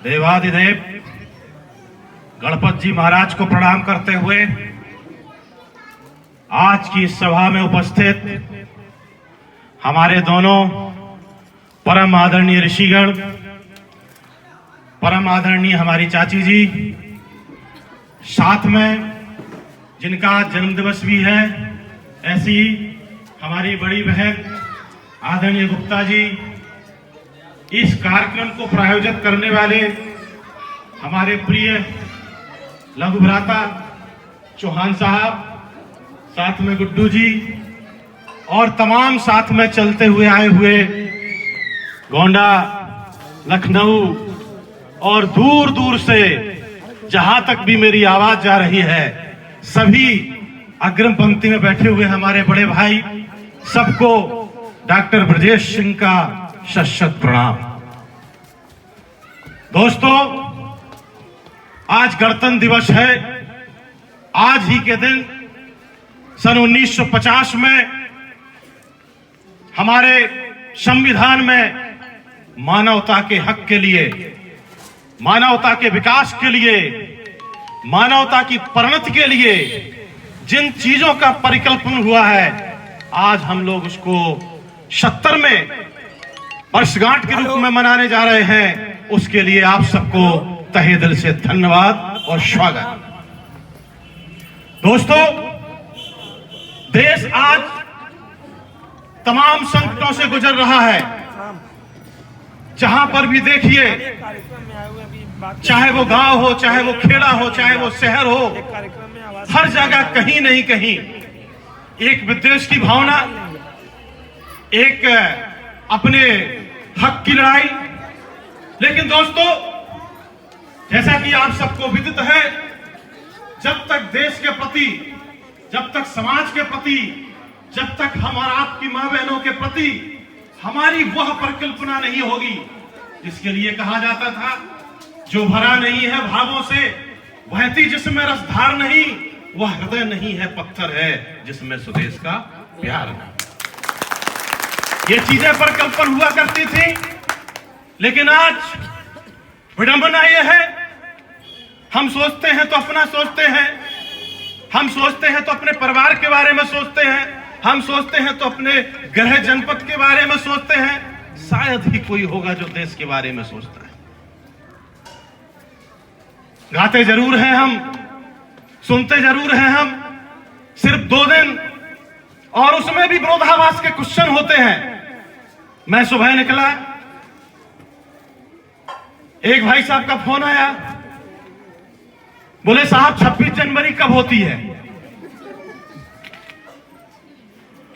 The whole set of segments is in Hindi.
देवाधिदेव गणपत जी महाराज को प्रणाम करते हुए आज की इस सभा में उपस्थित हमारे दोनों परम आदरणीय ऋषिगण, परम आदरणीय हमारी चाची जी, साथ में जिनका जन्मदिवस भी है, ऐसी हमारी बड़ी बहन आदरणीय गुप्ता जी, इस कार्यक्रम को प्रायोजित करने वाले हमारे प्रिय लघु भ्राता चौहान साहब, साथ में गुड्डू जी और तमाम साथ में चलते हुए आए हुए गोंडा, लखनऊ और दूर दूर से जहां तक भी मेरी आवाज जा रही है, सभी अग्रिम पंक्ति में बैठे हुए हमारे बड़े भाई, सबको डॉक्टर ब्रजेश सिंह का शत शत प्रणाम। दोस्तों, आज गणतंत्र दिवस है। आज ही के दिन सन 1950 में हमारे संविधान में मानवता के हक के लिए, मानवता के विकास के लिए, मानवता की परिणति के लिए जिन चीजों का परिकल्पन हुआ है, आज हम लोग उसको 70वें वर्षगांठ के रूप में मनाने जा रहे हैं। उसके लिए आप सबको तहे दिल से धन्यवाद और स्वागत। दोस्तों, देश आज तमाम संकटों से गुजर रहा है। जहां पर भी देखिए, चाहे वो गांव हो, चाहे वो खेड़ा हो, चाहे वो शहर हो, हर जगह कहीं नहीं कहीं एक विद्वेष की भावना, एक अपने हक की लड़ाई। लेकिन दोस्तों, जैसा कि आप सबको विदित है, जब तक देश के प्रति, जब तक समाज के प्रति, जब तक हम और आपकी मां बहनों के प्रति हमारी वह परिकल्पना नहीं होगी जिसके लिए कहा जाता था, जो भरा नहीं है भावों से, बहती जिसमें रसधार नहीं, वह हृदय नहीं है पत्थर है जिसमें स्वदेश का प्यार नहीं। ये चीजें परिकल्पन हुआ करती थी, लेकिन आज विडंबना यह है, हम सोचते हैं तो अपना सोचते हैं, हम सोचते हैं तो अपने परिवार के बारे में सोचते हैं, हम सोचते हैं तो अपने गृह जनपद के बारे में सोचते हैं। शायद ही कोई होगा जो देश के बारे में सोचता है। गाते जरूर हैं हम, सुनते जरूर हैं हम, सिर्फ 2 दिन, और उसमें भी विरोधाभास के क्वेश्चन होते हैं। मैं सुबह निकला, एक भाई साहब का फोन आया, बोले साहब 26 जनवरी कब होती है?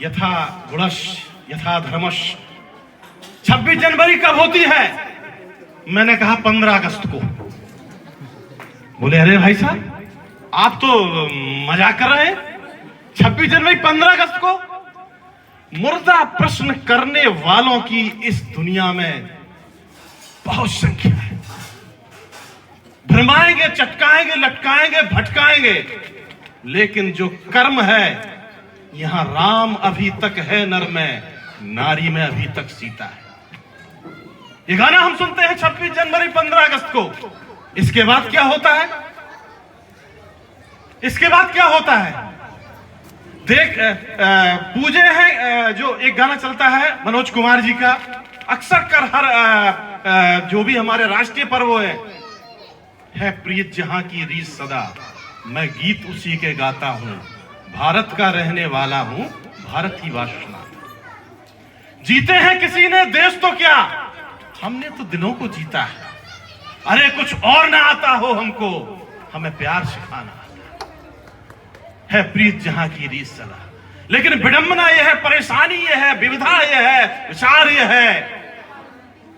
यथा गुणश यथा धर्मश, 26 जनवरी कब होती है? मैंने कहा 15 अगस्त को। बोले अरे भाई साहब, आप तो मजाक कर रहे हैं, 26 जनवरी 15 अगस्त को? मुर्दा प्रश्न करने वालों की इस दुनिया में बहुत संख्या है। भ्रमाएंगे, चटकाएंगे, लटकाएंगे, भटकाएंगे, लेकिन जो कर्म है, यहां राम अभी तक है नर में, नारी में अभी तक सीता है। ये गाना हम सुनते हैं 26 जनवरी 15 अगस्त को। इसके बाद क्या होता है? इसके बाद क्या होता है? देख, पूजे हैं, जो एक गाना चलता है मनोज कुमार जी का, अक्सर कर हर जो भी हमारे राष्ट्रीय पर्व है प्रीत जहां की रीत सदा, मैं गीत उसी के गाता हूं, भारत का रहने वाला हूं, भारत की वासना। जीते हैं किसी ने देश तो क्या, हमने तो दिलों को जीता है। अरे कुछ और ना आता हो हमको, हमें प्यार सिखाना है प्रीत जहां की रीत सदा। लेकिन विडंबना यह है, परेशानी यह है, विविधा यह है, विचार यह है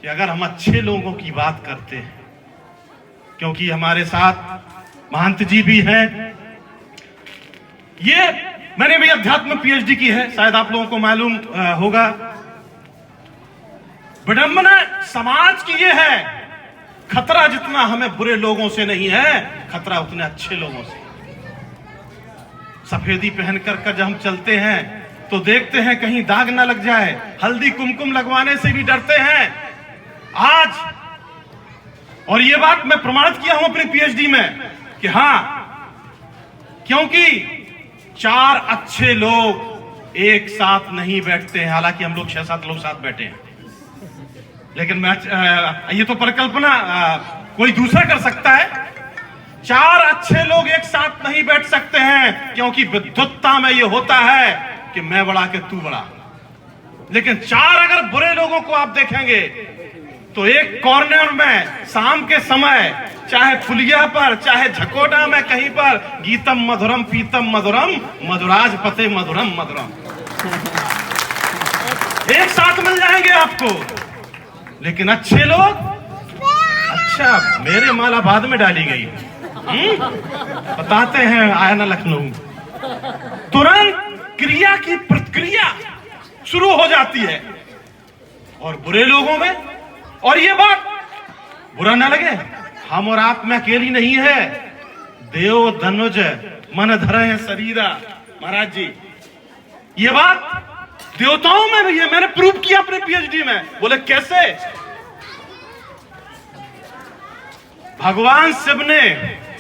कि अगर हम अच्छे लोगों की बात करते हैं, क्योंकि हमारे साथ महंत जी भी हैं, ये मैंने भी अध्यात्म पीएचडी की है, शायद आप लोगों को मालूम होगा। विडंबना समाज की ये है, खतरा जितना हमें बुरे लोगों से नहीं है, खतरा उतने अच्छे लोगों से। सफेदी पहनकर जब हम चलते हैं तो देखते हैं कहीं दाग ना लग जाए, हल्दी कुमकुम लगवाने से भी डरते हैं। आज और ये बात मैं प्रमाणित किया हूं अपनी पीएचडी में कि हां, क्योंकि 4 अच्छे लोग एक साथ नहीं बैठते हैं। हालांकि हम लोग 6-7 लोग साथ बैठे हैं, लेकिन मैं ये तो परिकल्पना कोई दूसरा कर सकता है। 4 अच्छे लोग एक साथ नहीं बैठ सकते हैं, क्योंकि विद्वत्ता में ये होता है कि मैं बड़ा कि तू बड़ा। लेकिन 4 अगर बुरे लोगों को आप देखेंगे तो एक कॉर्नर में शाम के समय, चाहे पुलिया पर, चाहे झकोटा में, कहीं पर गीतम मधुरम पीतम मधुरम मधुराज पते मधुरम मधुरम एक साथ मिल जाएंगे आपको। लेकिन अच्छे लोग, अच्छा मेरे माला बाद में डाली गई, बताते हैं आया ना लखनऊ, तुरंत क्रिया की प्रतिक्रिया शुरू हो जाती है। और बुरे लोगों में, और ये बात बुरा ना लगे, हम और आप में अकेली नहीं है। देव धनुज मन धरे शरीरा, महाराज जी ये बात देवताओं में भी है। मैंने प्रूव किया अपने पीएचडी में। बोले कैसे? भगवान शिव ने,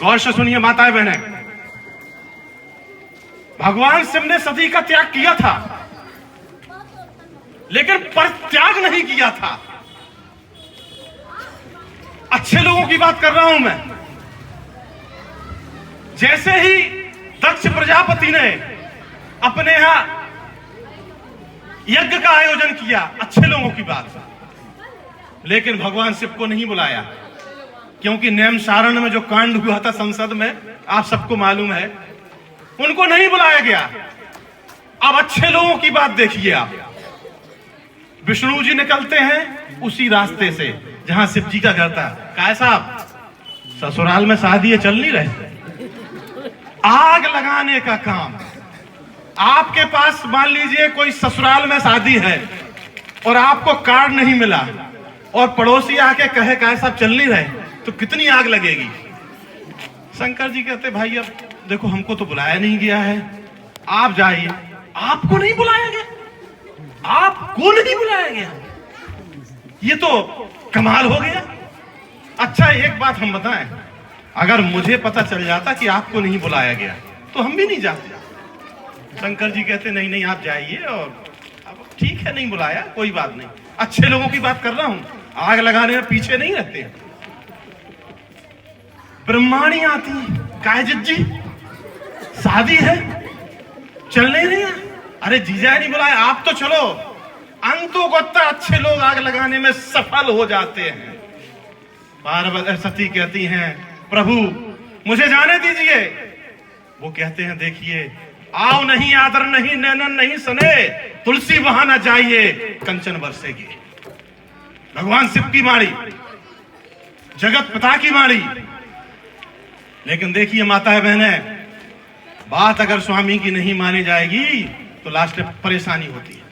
गौर से सुनिए माताएं बहनें, भगवान शिव ने सती का त्याग किया था, लेकिन परित्याग नहीं किया था। अच्छे लोगों की बात कर रहा हूं मैं। जैसे ही दक्ष प्रजापति ने अपने यहां यज्ञ का आयोजन किया, अच्छे लोगों की बात, लेकिन भगवान शिव को नहीं बुलाया, क्योंकि नैमिषारण्य में जो कांड हुआ था संसद में, आप सबको मालूम है, उनको नहीं बुलाया गया। अब अच्छे लोगों की बात देखिए आप। विष्णु जी निकलते हैं उसी रास्ते से जहां शिव जी का घर था। काय साहब, ससुराल में शादी चल नहीं रहे, आग लगाने का काम। आपके पास मान लीजिए कोई ससुराल में शादी है और आपको कार्ड नहीं मिला, और पड़ोसी आके कहे काय साहब चल नहीं रहे, तो कितनी आग लगेगी। शंकर जी कहते भाई अब देखो हमको तो बुलाया नहीं गया है, आप जाइए। आपको नहीं बुलाया गया, आपको नहीं बुलाया गया, ये तो कमाल हो गया। अच्छा एक बात हम बताएं, अगर मुझे पता चल जाता कि आपको नहीं बुलाया गया तो हम भी नहीं जाते। शंकर जी कहते नहीं नहीं आप जाइए, और अब ठीक है नहीं बुलाया कोई बात नहीं। अच्छे लोगों की बात कर रहा हूं, आग लगाने में पीछे नहीं रहते। ब्रह्माणी आती, कायजित जी शादी है, चल नहीं रही है, अरे जीजा नहीं बुलाया, आप तो चलो। अंतों को अच्छे लोग आग लगाने में सफल हो जाते हैं। पार्वती सती कहती हैं प्रभु मुझे जाने दीजिए। वो कहते हैं देखिए, आओ नहीं आदर नहीं नैनन नहीं सने, तुलसी वहां न जाइए कंचन बरसेगी। भगवान शिव की वाणी, जगत पिता की वाणी। लेकिन देखिए माताएं बहनें, बात अगर स्वामी की नहीं मानी जाएगी तो लास्ट में परेशानी होती है।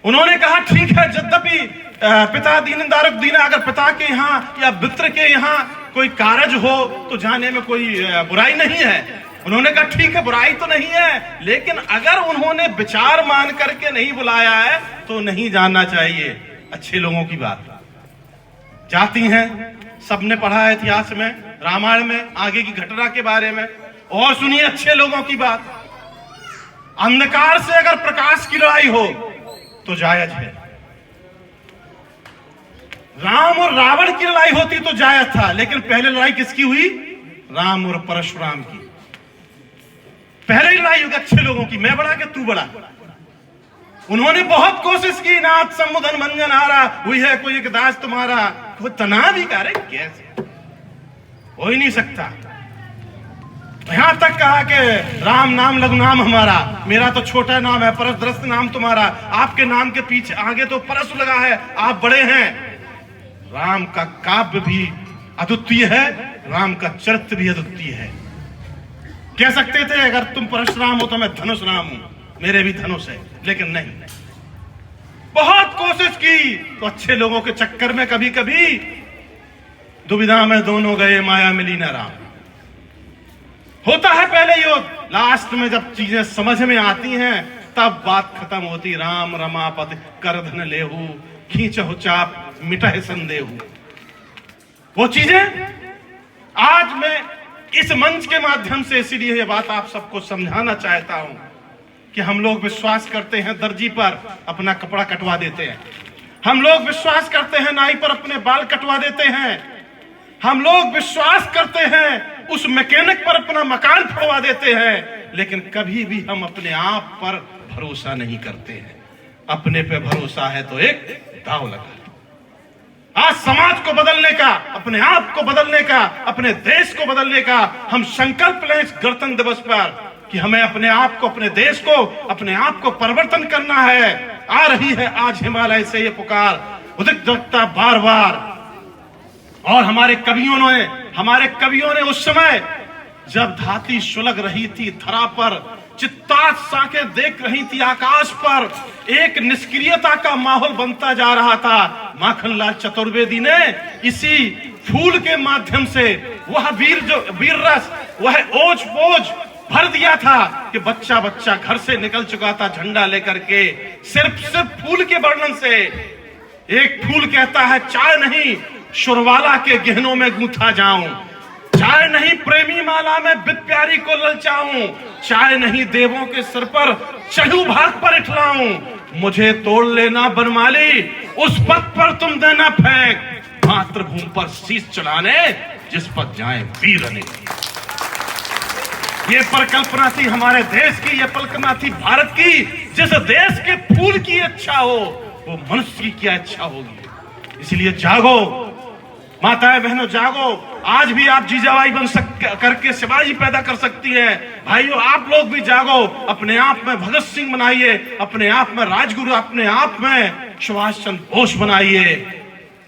उन्होंने कहा ठीक है, यद्यपि पिता दीन दारुक दीना, अगर पिता के यहाँ या मित्र के यहाँ कोई कारज हो तो जाने में कोई बुराई नहीं है। उन्होंने कहा ठीक है बुराई तो नहीं है, लेकिन अगर उन्होंने विचार मान करके नहीं बुलाया है तो नहीं जानना चाहिए। अच्छे लोगों की बात जाती हैं, सबने पढ़ा है इतिहास में, रामायण में, आगे की घटना के बारे में। और सुनिए अच्छे लोगों की बात, अंधकार से अगर प्रकाश की लड़ाई हो तो जायज है। राम और रावण की लड़ाई होती तो जायज था, लेकिन पहले लड़ाई किसकी हुई? राम और परशुराम की। पहले लड़ाई होगी अच्छे लोगों की, मैं बड़ा कि तू बड़ा। उन्होंने बहुत कोशिश की, नाथ समुदन मंजन हारा, हुई है कोई एक दास तुम्हारा, वो तना भी करे कैसे, हो ही नहीं सकता। यहां तक कहा कि राम नाम लघु नाम हमारा, मेरा तो छोटा नाम है, परसदृष्ट नाम तुम्हारा, आपके नाम के पीछे आगे तो परस लगा है, आप बड़े हैं। राम का काव्य भी अद्वितीय है, राम का चरित्र भी अद्वितीय है। कह सकते थे अगर तुम परशुराम हो तो मैं धनुष राम हूं, मेरे भी धनुष है, लेकिन नहीं। बहुत कोशिश की तो अच्छे लोगों के चक्कर में कभी कभी दुविधा में दोनों गए, माया मिली न राम। होता है पहले युद्ध, लास्ट में जब चीजें समझ में आती हैं तब बात खत्म होती। राम रमापति कर धन लेहू, खींचहु चाप मिटहि संदेहू। वो चीजें आज मैं इस मंच के माध्यम से इसीलिए ये बात आप सबको समझाना चाहता हूं कि हम लोग विश्वास करते हैं दर्जी पर अपना कपड़ा कटवा देते हैं, हम लोग विश्वास करते हैं नाई पर अपने बाल कटवा देते हैं, हम लोग विश्वास करते हैं उस मैकेनिक पर अपना मकान फोड़वा देते हैं, लेकिन कभी भी हम अपने आप पर भरोसा नहीं करते हैं। अपने पे भरोसा है तो एक दांव लगा। आज समाज को बदलने का, अपने आप को बदलने का, अपने देश को बदलने का हम संकल्प लें इस गणतंत्र दिवस पर कि हमें अपने आप को, अपने देश को, अपने आप को परिवर्तन करना है। आ रही है आज हिमालय से ये पुकार, उद्रिक्तता बार बार। और हमारे कवियों ने उस समय जब धाती सुलग रही थी धरा पर, चित्तात साकें देख रही थी आकाश पर, एक निष्क्रियता का माहौल बनता जा रहा था। माखनलाल चतुर्वेदी ने इसी फूल के माध्यम से वह वीर रस, वह ओज पोज भर दिया था कि बच्चा बच्चा घर से निकल चुका था झंडा लेकर के, सिर्फ फूल के वर्णन से। एक फूल कहता है चाय नहीं शुरवाला के गहनों में गूंथा जाऊं, चाय नहीं प्रेमी माला में बिद प्यारी को ललचाऊं, चाय नहीं देवों के सिर पर चहु भाग पर इठलाऊं, मुझे तोड़ लेना बनमाली उस पथ पर तुम देना फेंक, मातृभूमि पर शीश चढ़ाने जिस पर जाए वीर अनेक। ये परिकल्पना थी हमारे देश की, ये परिकल्पना थी भारत की। जिस देश के फूल की इच्छा हो वो मनुष्य की क्या इच्छा होगी। इसलिए जागो माताएं बहनों, जागो। आज भी आप जीजाबाई बन करके शिवाजी पैदा कर सकती है। भाइयों आप लोग भी जागो, अपने आप में भगत सिंह बनाइए, अपने आप में राजगुरु, अपने आप में सुभाष चंद्र बोस बनाइए।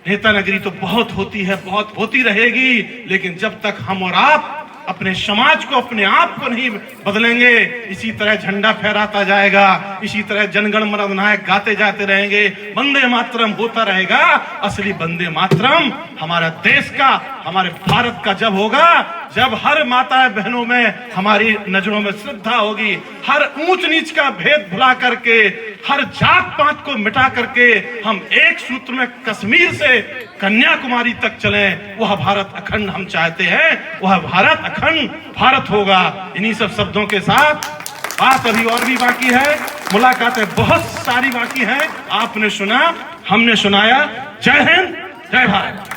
नेता नगरी तो बहुत होती है, बहुत होती रहेगी, लेकिन जब तक हम और आप अपने समाज को, अपने आप को नहीं बदलेंगे, इसी तरह झंडा फहराता जाएगा, इसी तरह जनगण मन अधिनायक गाते जाते रहेंगे, वंदे मातरम होता रहेगा। असली वंदे मातरम हमारा देश का, हमारे भारत का जब होगा, जब हर माता बहनों में हमारी नजरों में श्रद्धा होगी, हर ऊंच नीच का भेद भुला करके, हर जात पात को मिटा करके हम एक सूत्र में कश्मीर से कन्याकुमारी तक चलें। वह भारत अखंड हम चाहते हैं, वह भारत अखंड भारत होगा। इन्हीं सब शब्दों के साथ बात अभी और भी बाकी है, मुलाकातें बहुत सारी बाकी हैं। आपने सुना, हमने सुनाया। जय हिंद, जय भारत।